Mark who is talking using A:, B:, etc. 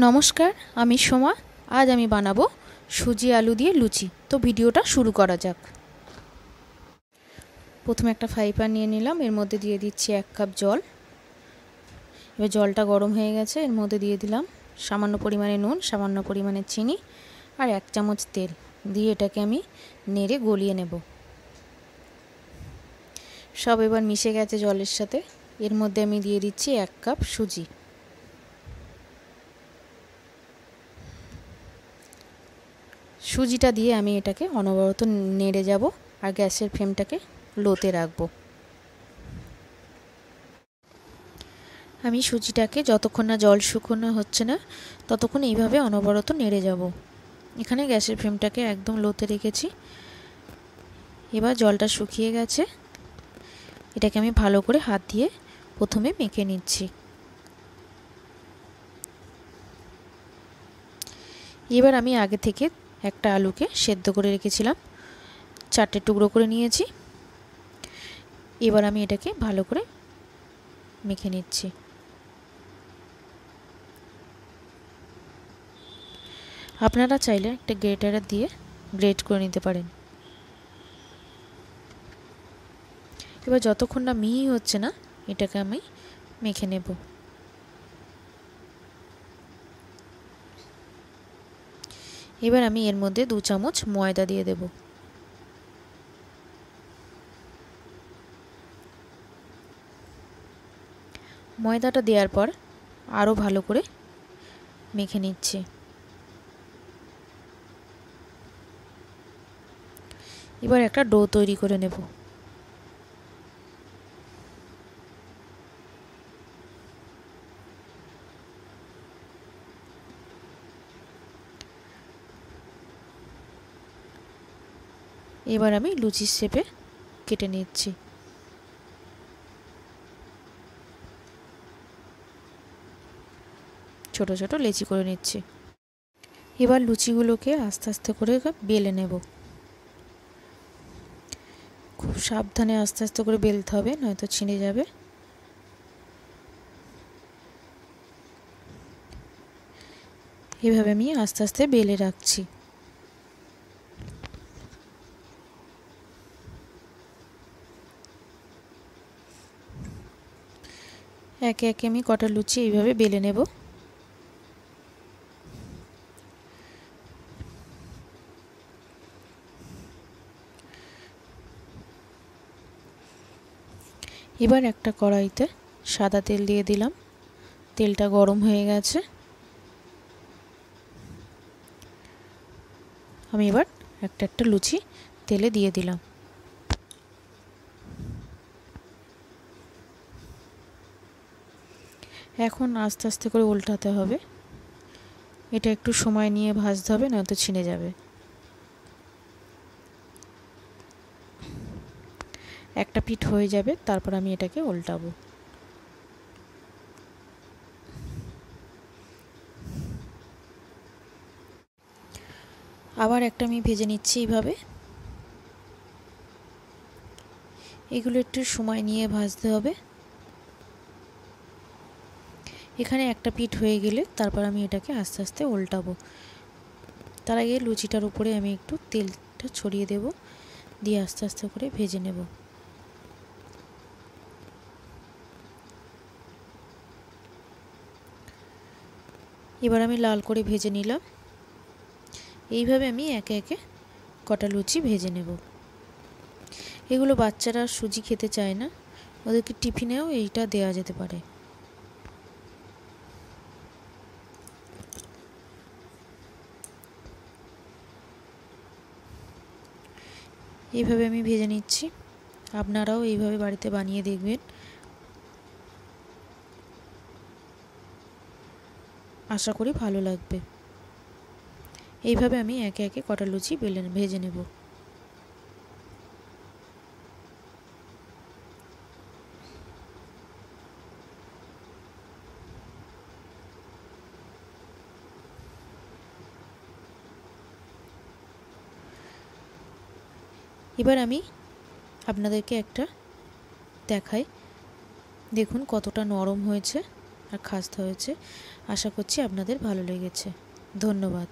A: নমস্কার, আমি সোমা। আজ আমি বানাবো সুজি আলু দিয়ে লুচি। তো ভিডিওটা শুরু করা যাক। প্রথমে একটা ফ্রাই প্যান নিয়ে নিলাম, এর মধ্যে দিয়ে দিচ্ছি 1 কাপ জল। এবার জলটা গরম হয়ে গেছে, এর মধ্যে দিয়ে দিলাম সামান্য পরিমাণে নুন, সামান্য পরিমাণে চিনি আর 1 চামচ তেল দিয়ে এটাকে আমি নেড়ে গলিয়ে নেব। সব এবার মিশে গেছে জলের সাথে। এর মধ্যে আমি দিয়ে দিচ্ছি 1 কাপ সুজি। সুজিটা দিয়ে আমি এটাকে অনবরত নেড়ে যাব আর গ্যাসের ফ্লেমটাকে লোতে রাখবো। আমি সুজিটাকে যতক্ষণ না জল শুকনো হচ্ছে না ততক্ষণ এইভাবে অনবরত নেড়ে যাব। এখানে গ্যাসের ফ্লেমটাকে একদম লোতে রেখেছি। এবার জলটা শুকিয়ে গেছে, এটাকে আমি ভালো করে হাত দিয়ে প্রথমে মেখে নিচ্ছি। এবার আমি আগে থেকে একটা আলুকে সেদ্ধ করে রেখেছিলাম, 4টে টুকরো করে নিয়েছি। এবার আমি এটাকে ভালো করে মেখে নিচ্ছি। আপনারা চাইলে একটা গ্রেটার দিয়ে গ্রেট করে নিতে পারেন। এবার যতক্ষণ না মিহি হচ্ছে না এটাকে আমি মেখে নেব। এবার আমি এর মধ্যে 2 চামচ ময়দা দিয়ে দেব। ময়দাটা দেওয়ার পর আরও ভালো করে মেখে নিচ্ছি। এবার একটা ডো তৈরি করে নেব। এবার আমি লুচির শেপে কেটে নিচ্ছি। ছোট ছোট লেচি করে নিচ্ছি। এবার লুচিগুলোকে আস্তে আস্তে করে বেলে নেব। খুব সাবধানে আস্তে আস্তে করে বেলতে হবে, নয়তো ছিঁড়ে যাবে। এভাবে আমি আস্তে আস্তে বেলে রাখছি। একে একে আমি কটা লুচি এইভাবে বেলে নেব। এবার একটা কড়াইতে সাদা তেল দিয়ে দিলাম, তেলটা গরম হয়ে গেছে। আমি এবার একটা একটা লুচি তেলে দিয়ে দিলাম। এখন আস্তে আস্তে করে উল্টাতে হবে, এটা একটু সময় নিয়ে ভাজতে হবে, নয়তো ছিঁড়ে যাবে। একটা পিঠ হয়ে যাবে, তারপর আমি এটাকে উল্টাবো। আবার একটা আমি ভেজে নিচ্ছি এইভাবে। এগুলো একটু সময় নিয়ে ভাজতে হবে। এখানে একটা পিঠ হয়ে গেলে তারপর আমি এটাকে আস্তে আস্তে উল্টাবো। তার আগে লুচিটার উপরে আমি একটু তেলটা ছড়িয়ে দেব, দিয়ে আস্তে আস্তে করে ভেজে নেব। এবার আমি লাল করে ভেজে নিলাম। এইভাবে আমি একে একে কটা লুচি ভেজে নেব। এগুলো বাচ্চারা সুজি খেতে চায় না, ওদেরকে টিফিনেও এইটা দেওয়া যেতে পারে। এইভাবে আমি ভেজে নিচ্ছি, আপনারাও এইভাবে বাড়িতে বানিয়ে দেখবেন, আশা করি ভালো লাগবে। এইভাবে আমি একে একে কটা লুচি ভেজে নেব। এবার আমি আপনাদেরকে একটা দেখাই, দেখুন কতটা নরম হয়েছে আর খাস্তা হয়েছে। আশা করছি আপনাদের ভালো লেগেছে। ধন্যবাদ।